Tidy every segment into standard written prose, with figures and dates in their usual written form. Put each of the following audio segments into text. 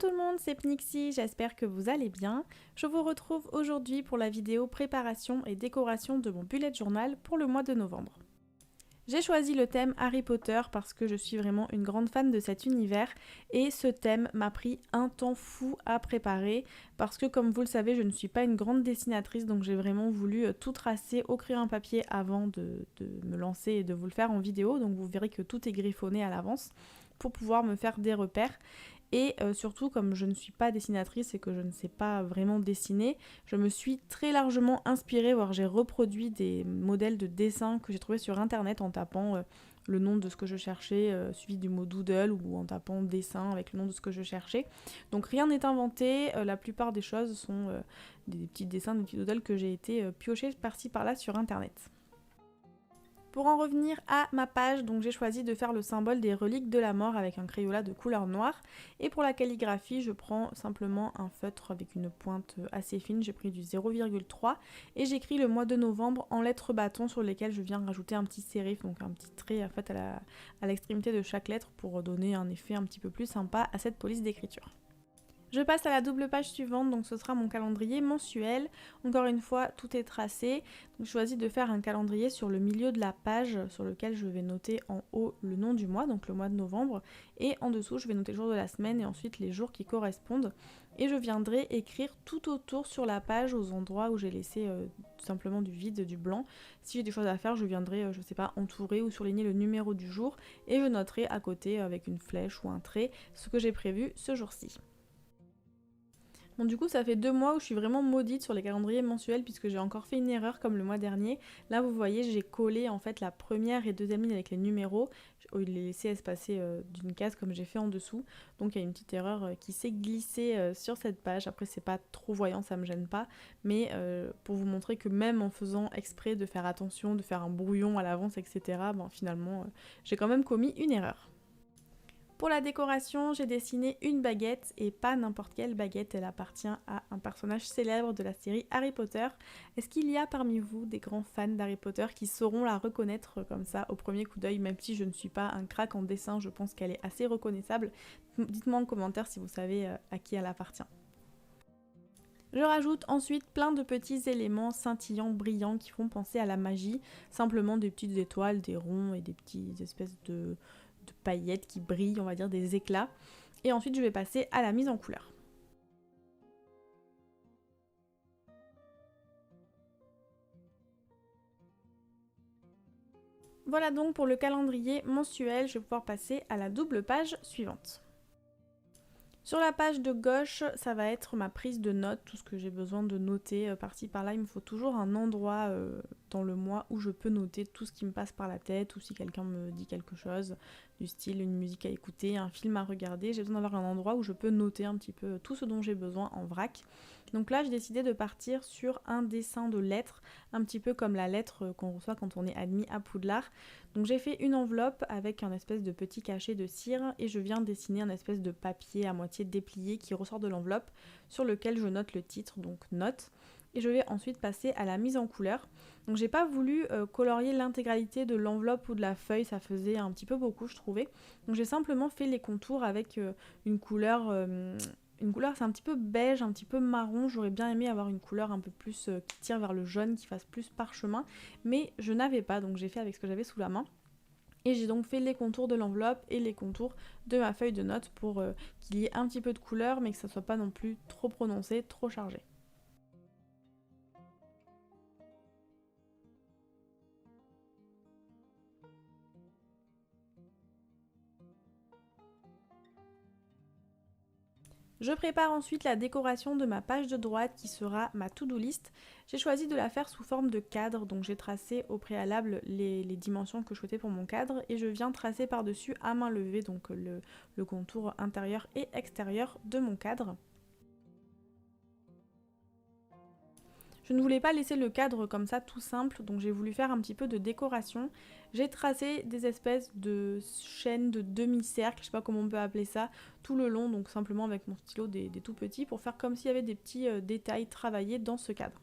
tout le monde, c'est Pnixie, j'espère que vous allez bien. Je vous retrouve aujourd'hui pour la vidéo préparation et décoration de mon bullet journal pour le mois de novembre. J'ai choisi le thème Harry Potter parce que je suis vraiment une grande fan de cet univers et ce thème m'a pris un temps fou à préparer parce que comme vous le savez je ne suis pas une grande dessinatrice donc j'ai vraiment voulu tout tracer au crayon papier avant de me lancer et de vous le faire en vidéo, donc vous verrez que tout est griffonné à l'avance pour pouvoir me faire des repères. Et surtout, comme je ne suis pas dessinatrice et que je ne sais pas vraiment dessiner, je me suis très largement inspirée, voire j'ai reproduit des modèles de dessin que j'ai trouvés sur internet en tapant le nom de ce que je cherchais, suivi du mot doodle, ou en tapant dessin avec le nom de ce que je cherchais. Donc rien n'est inventé, la plupart des choses sont des petits dessins, des petits doodles que j'ai été piocher par-ci par-là sur internet. Pour en revenir à ma page, donc j'ai choisi de faire le symbole des reliques de la mort avec un crayola de couleur noire. Et pour la calligraphie, je prends simplement un feutre avec une pointe assez fine, j'ai pris du 0,3 et j'écris le mois de novembre en lettres bâtons sur lesquelles je viens rajouter un petit sérif, donc un petit trait en fait à l'extrémité de chaque lettre pour donner un effet un petit peu plus sympa à cette police d'écriture. Je passe à la double page suivante, donc ce sera mon calendrier mensuel. Encore une fois, tout est tracé. Donc je choisis de faire un calendrier sur le milieu de la page sur lequel je vais noter en haut le nom du mois, donc le mois de novembre. Et en dessous, je vais noter le jour de la semaine et ensuite les jours qui correspondent. Et je viendrai écrire tout autour sur la page aux endroits où j'ai laissé tout simplement du vide, du blanc. Si j'ai des choses à faire, je viendrai, je sais pas, entourer ou surligner le numéro du jour. Et je noterai à côté avec une flèche ou un trait ce que j'ai prévu ce jour-ci. Bon, du coup ça fait 2 mois où je suis vraiment maudite sur les calendriers mensuels puisque j'ai encore fait une erreur comme le mois dernier. Là vous voyez j'ai collé en fait la première et deuxième ligne avec les numéros au lieu de les laisser espacer d'une case comme j'ai fait en dessous. Donc il y a une petite erreur qui s'est glissée sur cette page. Après c'est pas trop voyant, ça me gêne pas, mais pour vous montrer que même en faisant exprès de faire attention, de faire un brouillon à l'avance, etc. Bon, finalement j'ai quand même commis une erreur. Pour la décoration, j'ai dessiné une baguette, et pas n'importe quelle baguette, elle appartient à un personnage célèbre de la série Harry Potter. Est-ce qu'il y a parmi vous des grands fans d'Harry Potter qui sauront la reconnaître comme ça au premier coup d'œil, même si je ne suis pas un crack en dessin, je pense qu'elle est assez reconnaissable. Dites-moi en commentaire si vous savez à qui elle appartient. Je rajoute ensuite plein de petits éléments scintillants, brillants qui font penser à la magie, simplement des petites étoiles, des ronds et des petites espèces de paillettes qui brillent, on va dire des éclats. Et ensuite je vais passer à la mise en couleur. Voilà donc pour le calendrier mensuel, je vais pouvoir passer à la double page suivante. Sur la page de gauche, ça va être ma prise de notes, tout ce que j'ai besoin de noter par-ci par-là. Il me faut toujours un endroit dans le mois où je peux noter tout ce qui me passe par la tête, ou si quelqu'un me dit quelque chose, du style une musique à écouter, un film à regarder. J'ai besoin d'avoir un endroit où je peux noter un petit peu tout ce dont j'ai besoin en vrac. Donc là, j'ai décidé de partir sur un dessin de lettres, un petit peu comme la lettre qu'on reçoit quand on est admis à Poudlard. Donc j'ai fait une enveloppe avec un espèce de petit cachet de cire et je viens dessiner un espèce de papier à moitié déplié qui ressort de l'enveloppe sur lequel je note le titre, donc note. Et je vais ensuite passer à la mise en couleur. Donc j'ai pas voulu colorier l'intégralité de l'enveloppe ou de la feuille, ça faisait un petit peu beaucoup je trouvais. Donc j'ai simplement fait les contours avec une couleur c'est un petit peu beige, un petit peu marron. J'aurais bien aimé avoir une couleur un peu plus qui tire vers le jaune, qui fasse plus parchemin, mais je n'avais pas, donc j'ai fait avec ce que j'avais sous la main. Et j'ai donc fait les contours de l'enveloppe et les contours de ma feuille de notes pour qu'il y ait un petit peu de couleur, mais que ça soit pas non plus trop prononcé, trop chargé. Je prépare ensuite la décoration de ma page de droite qui sera ma to-do list. J'ai choisi de la faire sous forme de cadre, donc j'ai tracé au préalable les dimensions que je souhaitais pour mon cadre et je viens tracer par-dessus à main levée donc le contour intérieur et extérieur de mon cadre. Je ne voulais pas laisser le cadre comme ça tout simple, donc j'ai voulu faire un petit peu de décoration. J'ai tracé des espèces de chaînes de demi-cercle, je sais pas comment on peut appeler ça, tout le long, donc simplement avec mon stylo des tout petits, pour faire comme s'il y avait des petits détails travaillés dans ce cadre.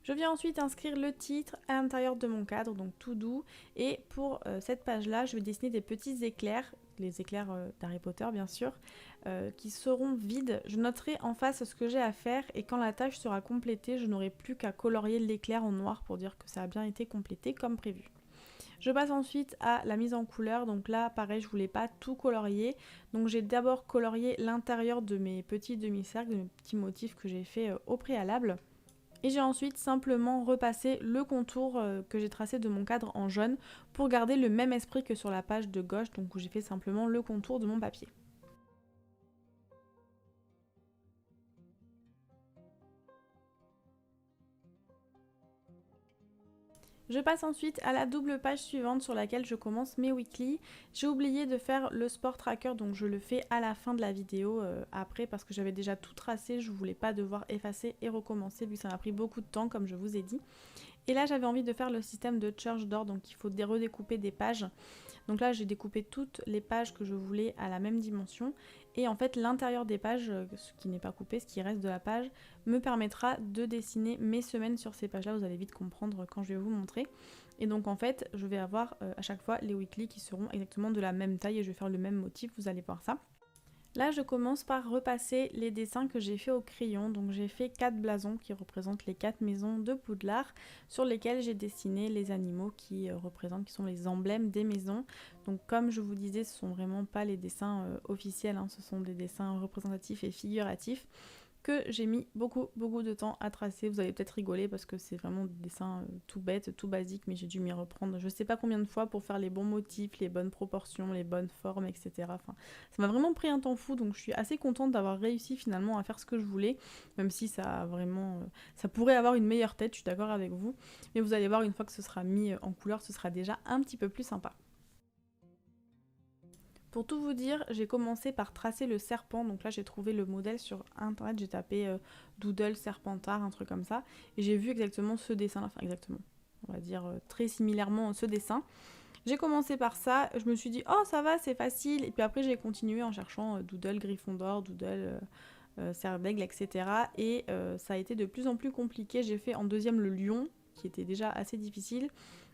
Je viens ensuite inscrire le titre à l'intérieur de mon cadre, donc tout doux. Et pour cette page-là, je vais dessiner des petits éclairs, les éclairs d'Harry Potter bien sûr, qui seront vides. Je noterai en face ce que j'ai à faire et quand la tâche sera complétée, je n'aurai plus qu'à colorier l'éclair en noir pour dire que ça a bien été complété comme prévu. Je passe ensuite à la mise en couleur, donc là pareil je voulais pas tout colorier, donc j'ai d'abord colorié l'intérieur de mes petits demi-cercles, de mes petits motifs que j'ai fait au préalable. Et j'ai ensuite simplement repassé le contour que j'ai tracé de mon cadre en jaune pour garder le même esprit que sur la page de gauche, donc où j'ai fait simplement le contour de mon papier. Je passe ensuite à la double page suivante sur laquelle je commence mes weekly. J'ai oublié de faire le sport tracker, donc je le fais à la fin de la vidéo après parce que j'avais déjà tout tracé, je voulais pas devoir effacer et recommencer vu que ça m'a pris beaucoup de temps comme je vous ai dit. Et là j'avais envie de faire le système de Church Door, donc il faut redécouper des pages. Donc là j'ai découpé toutes les pages que je voulais à la même dimension et en fait l'intérieur des pages, ce qui n'est pas coupé, ce qui reste de la page, me permettra de dessiner mes semaines sur ces pages là, vous allez vite comprendre quand je vais vous montrer. Et donc en fait je vais avoir à chaque fois les weekly qui seront exactement de la même taille et je vais faire le même motif, vous allez voir ça. Là, je commence par repasser les dessins que j'ai fait au crayon. Donc j'ai fait 4 blasons qui représentent les 4 maisons de Poudlard sur lesquelles j'ai dessiné les animaux qui sont les emblèmes des maisons. Donc comme je vous disais, ce sont vraiment pas les dessins officiels, hein, ce sont des dessins représentatifs et figuratifs que j'ai mis beaucoup de temps à tracer. Vous allez peut-être rigoler parce que c'est vraiment des dessins tout bêtes, tout basiques, mais j'ai dû m'y reprendre je sais pas combien de fois pour faire les bons motifs, les bonnes proportions, les bonnes formes, etc. Enfin, ça m'a vraiment pris un temps fou, donc je suis assez contente d'avoir réussi finalement à faire ce que je voulais, même si ça a vraiment, ça pourrait avoir une meilleure tête, je suis d'accord avec vous, mais vous allez voir une fois que ce sera mis en couleur, ce sera déjà un petit peu plus sympa. Pour tout vous dire, j'ai commencé par tracer le serpent, donc là j'ai trouvé le modèle sur internet, j'ai tapé Doodle Serpentard, un truc comme ça, et j'ai vu exactement ce dessin, enfin exactement, on va dire très similairement ce dessin. J'ai commencé par ça, je me suis dit oh ça va c'est facile, et puis après j'ai continué en cherchant Doodle Gryffondor, Doodle Serre d'Aigle, etc. Et ça a été de plus en plus compliqué, j'ai fait en deuxième le lion, qui était déjà assez difficile.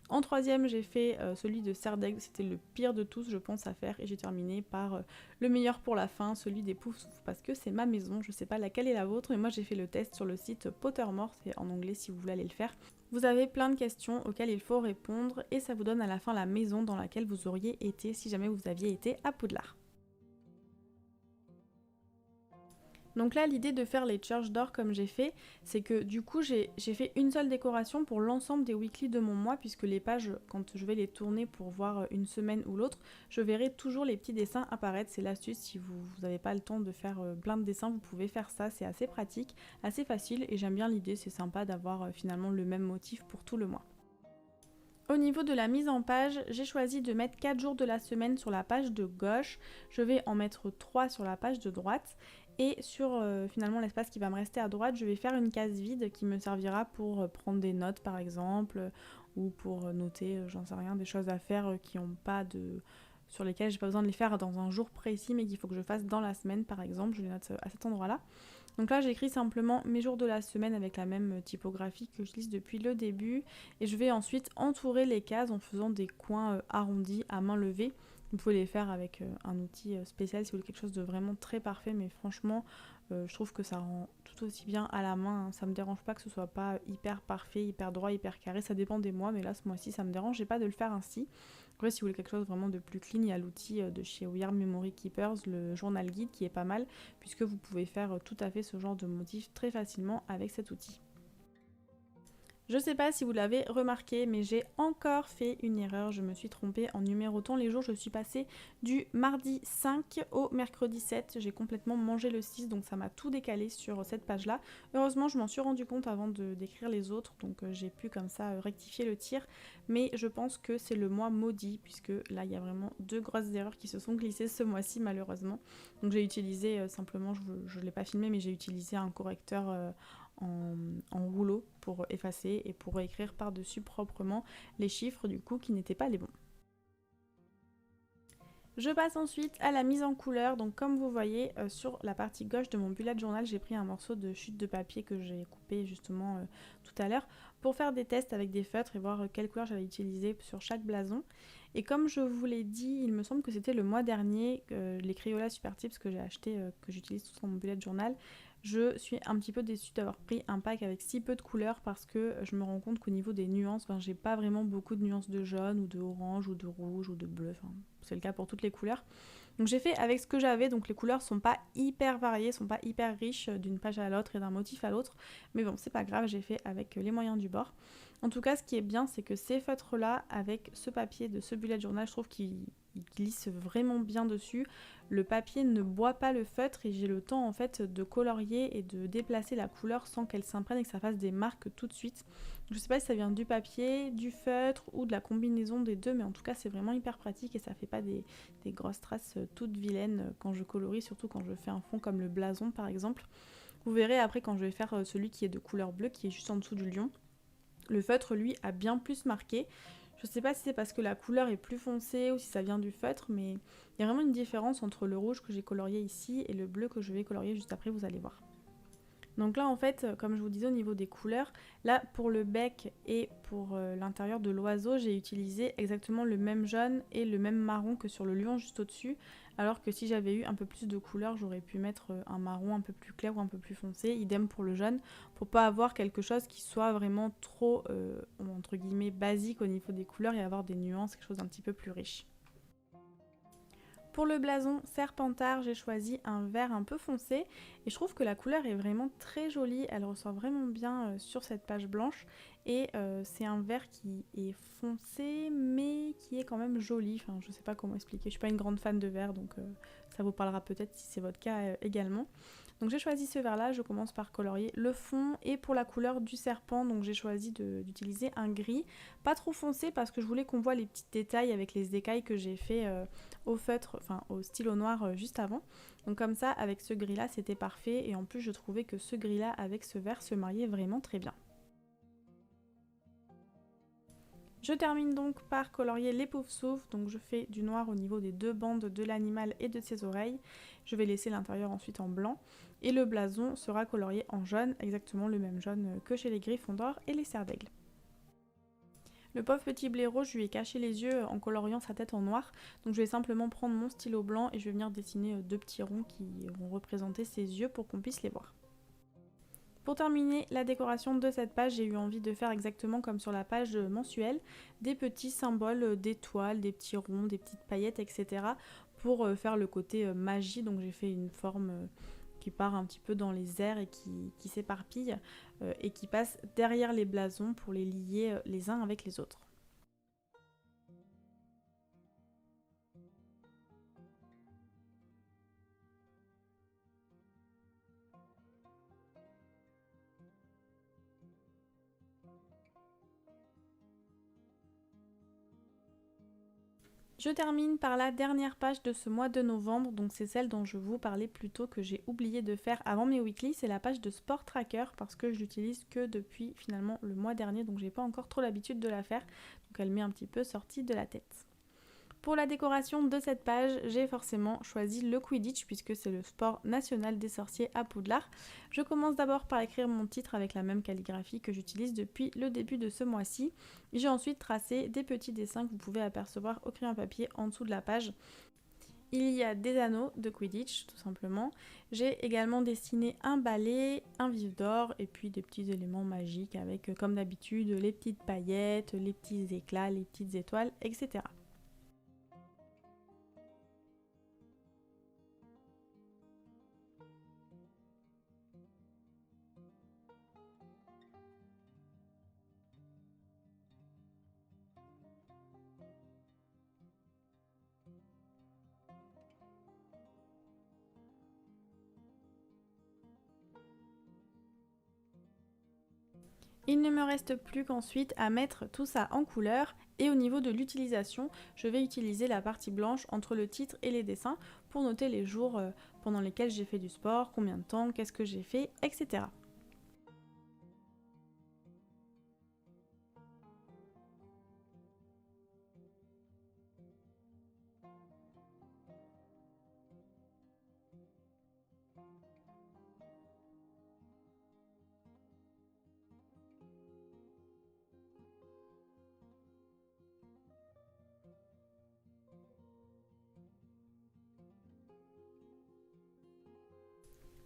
En troisième, j'ai fait celui de Serre d'Aigle, c'était le pire de tous, je pense, à faire. Et j'ai terminé par le meilleur pour la fin, celui des Poufs, parce que c'est ma maison. Je sais pas laquelle est la vôtre, mais moi j'ai fait le test sur le site Pottermore, c'est en anglais si vous voulez aller le faire. Vous avez plein de questions auxquelles il faut répondre, et ça vous donne à la fin la maison dans laquelle vous auriez été si jamais vous aviez été à Poudlard. Donc là, l'idée de faire les Church Door comme j'ai fait, c'est que du coup, j'ai fait une seule décoration pour l'ensemble des weekly de mon mois, puisque les pages, quand je vais les tourner pour voir une semaine ou l'autre, je verrai toujours les petits dessins apparaître. C'est l'astuce, si vous n'avez pas le temps de faire plein de dessins, vous pouvez faire ça, c'est assez pratique, assez facile, et j'aime bien l'idée, c'est sympa d'avoir finalement le même motif pour tout le mois. Au niveau de la mise en page, j'ai choisi de mettre 4 jours de la semaine sur la page de gauche, je vais en mettre 3 sur la page de droite, et sur finalement l'espace qui va me rester à droite, je vais faire une case vide qui me servira pour prendre des notes par exemple, ou pour noter, j'en sais rien, des choses à faire qui ont pas de... sur lesquelles j'ai pas besoin de les faire dans un jour précis mais qu'il faut que je fasse dans la semaine par exemple, je les note à cet endroit là. Donc là j'écris simplement mes jours de la semaine avec la même typographie que j'utilise depuis le début, et je vais ensuite entourer les cases en faisant des coins arrondis à main levée. Vous pouvez les faire avec un outil spécial si vous voulez quelque chose de vraiment très parfait, mais franchement je trouve que ça rend tout aussi bien à la main, hein. Ça me dérange pas que ce soit pas hyper parfait, hyper droit, hyper carré, ça dépend des mois, mais là ce mois-ci ça me dérangeait pas de le faire ainsi. Après si vous voulez quelque chose vraiment de plus clean, il y a l'outil de chez We Are Memory Keepers, le journal guide qui est pas mal, puisque vous pouvez faire tout à fait ce genre de motif très facilement avec cet outil. Je sais pas si vous l'avez remarqué, mais j'ai encore fait une erreur, je me suis trompée en numérotant les jours, je suis passée du mardi 5 au mercredi 7, j'ai complètement mangé le 6, donc ça m'a tout décalé sur cette page-là. Heureusement, je m'en suis rendu compte avant d'écrire les autres, donc j'ai pu comme ça rectifier le tir, mais je pense que c'est le mois maudit, puisque là, il y a vraiment 2 grosses erreurs qui se sont glissées ce mois-ci, malheureusement. Donc j'ai utilisé simplement, je ne l'ai pas filmé, mais j'ai utilisé un correcteur en rouleau pour effacer et pour écrire par-dessus proprement les chiffres du coup qui n'étaient pas les bons. Je passe ensuite à la mise en couleur. Donc comme vous voyez sur la partie gauche de mon bullet journal, j'ai pris un morceau de chute de papier que j'ai coupé justement tout à l'heure pour faire des tests avec des feutres et voir quelle couleur j'allais utiliser sur chaque blason. Et comme je vous l'ai dit, il me semble que c'était le mois dernier, les Crayola Super Tips que j'ai acheté, que j'utilise tout dans mon bullet journal, je suis un petit peu déçue d'avoir pris un pack avec si peu de couleurs parce que je me rends compte qu'au niveau des nuances, j'ai pas vraiment beaucoup de nuances de jaune ou de orange ou de rouge ou de bleu, c'est le cas pour toutes les couleurs. Donc j'ai fait avec ce que j'avais, donc les couleurs sont pas hyper variées, sont pas hyper riches d'une page à l'autre et d'un motif à l'autre, mais bon c'est pas grave, j'ai fait avec les moyens du bord. En tout cas ce qui est bien c'est que ces feutres là, avec ce papier de ce bullet journal, je trouve qu'ils glissent vraiment bien dessus. Le papier ne boit pas le feutre et j'ai le temps en fait de colorier et de déplacer la couleur sans qu'elle s'imprègne et que ça fasse des marques tout de suite. Je sais pas si ça vient du papier, du feutre ou de la combinaison des deux, mais en tout cas c'est vraiment hyper pratique et ça fait pas des grosses traces toutes vilaines quand je colorie, surtout quand je fais un fond comme le blason par exemple. Vous verrez après quand je vais faire celui qui est de couleur bleue, qui est juste en dessous du lion. Le feutre lui a bien plus marqué. Je sais pas si c'est parce que la couleur est plus foncée ou si ça vient du feutre, mais il y a vraiment une différence entre le rouge que j'ai colorié ici et le bleu que je vais colorier juste après, vous allez voir. Donc là en fait, comme je vous disais au niveau des couleurs, là pour le bec et pour l'intérieur de l'oiseau, j'ai utilisé exactement le même jaune et le même marron que sur le lion juste au-dessus, alors que si j'avais eu un peu plus de couleurs, j'aurais pu mettre un marron un peu plus clair ou un peu plus foncé, idem pour le jaune, pour pas avoir quelque chose qui soit vraiment trop entre guillemets basique au niveau des couleurs et avoir des nuances, quelque chose d'un petit peu plus riche. Pour le blason Serpentard, j'ai choisi un vert un peu foncé et je trouve que la couleur est vraiment très jolie, elle ressort vraiment bien sur cette page blanche et c'est un vert qui est foncé mais qui est quand même joli, enfin je sais pas comment expliquer, je suis pas une grande fan de vert donc ça vous parlera peut-être si c'est votre cas également. Donc j'ai choisi ce vert là, je commence par colorier le fond et pour la couleur du serpent, donc j'ai choisi d'utiliser un gris, pas trop foncé parce que je voulais qu'on voit les petits détails avec les écailles que j'ai fait au feutre, enfin au stylo noir juste avant. Donc comme ça avec ce gris là c'était parfait et en plus je trouvais que ce gris là avec ce vert se mariait vraiment très bien. Je termine donc par colorier les poufs-souffles, donc je fais du noir au niveau des deux bandes de l'animal et de ses oreilles. Je vais laisser l'intérieur ensuite en blanc et le blason sera colorié en jaune, exactement le même jaune que chez les griffons d'or et les cerfs d'aigle. Le pauvre petit blaireau, je lui ai caché les yeux en coloriant sa tête en noir, donc je vais simplement prendre mon stylo blanc et je vais venir dessiner deux petits ronds qui vont représenter ses yeux pour qu'on puisse les voir. Pour terminer la décoration de cette page, j'ai eu envie de faire exactement comme sur la page mensuelle, des petits symboles d'étoiles, des petits ronds, des petites paillettes, etc. pour faire le côté magie. Donc j'ai fait une forme qui part un petit peu dans les airs et qui s'éparpille et qui passe derrière les blasons pour les lier les uns avec les autres. Je termine par la dernière page de ce mois de novembre, donc c'est celle dont je vous parlais plus tôt que j'ai oublié de faire avant mes weekly, c'est la page de Sport Tracker parce que je l'utilise que depuis finalement le mois dernier, donc j'ai pas encore trop l'habitude de la faire, donc elle m'est un petit peu sortie de la tête. Pour la décoration de cette page, j'ai forcément choisi le Quidditch puisque c'est le sport national des sorciers à Poudlard. Je commence d'abord par écrire mon titre avec la même calligraphie que j'utilise depuis le début de ce mois-ci. J'ai ensuite tracé des petits dessins que vous pouvez apercevoir au crayon papier en dessous de la page. Il y a des anneaux de Quidditch tout simplement. J'ai également dessiné un balai, un vif d'or et puis des petits éléments magiques avec comme d'habitude les petites paillettes, les petits éclats, les petites étoiles, etc. Il ne me reste plus qu'ensuite à mettre tout ça en couleur et au niveau de l'utilisation, je vais utiliser la partie blanche entre le titre et les dessins pour noter les jours pendant lesquels j'ai fait du sport, combien de temps, qu'est-ce que j'ai fait, etc.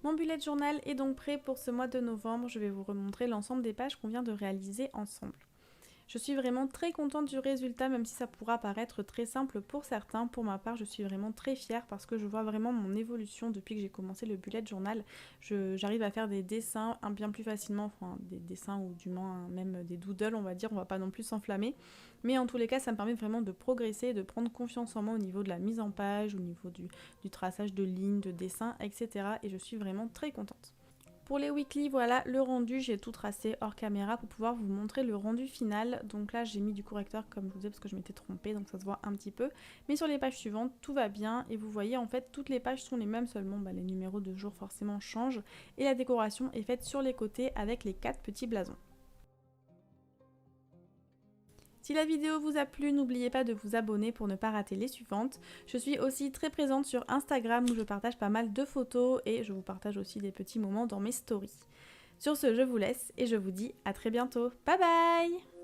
Mon bullet journal est donc prêt pour ce mois de novembre. Je vais vous remontrer l'ensemble des pages qu'on vient de réaliser ensemble. Je suis vraiment très contente du résultat, même si ça pourra paraître très simple pour certains. Pour ma part, je suis vraiment très fière parce que je vois vraiment mon évolution depuis que j'ai commencé le bullet journal. J'arrive à faire des dessins bien plus facilement, enfin des dessins ou du moins même des doodles, on va dire, on va pas non plus s'enflammer. Mais en tous les cas, ça me permet vraiment de progresser, de prendre confiance en moi au niveau de la mise en page, au niveau du traçage de lignes, de dessins, etc. Et je suis vraiment très contente. Pour les weekly, voilà le rendu, j'ai tout tracé hors caméra pour pouvoir vous montrer le rendu final. Donc là j'ai mis du correcteur comme je vous disais parce que je m'étais trompée, donc ça se voit un petit peu. Mais sur les pages suivantes, tout va bien et vous voyez en fait toutes les pages sont les mêmes, seulement les numéros de jour forcément changent. Et la décoration est faite sur les côtés avec les 4 petits blasons. Si la vidéo vous a plu, n'oubliez pas de vous abonner pour ne pas rater les suivantes. Je suis aussi très présente sur Instagram où je partage pas mal de photos et je vous partage aussi des petits moments dans mes stories. Sur ce, je vous laisse et je vous dis à très bientôt. Bye bye!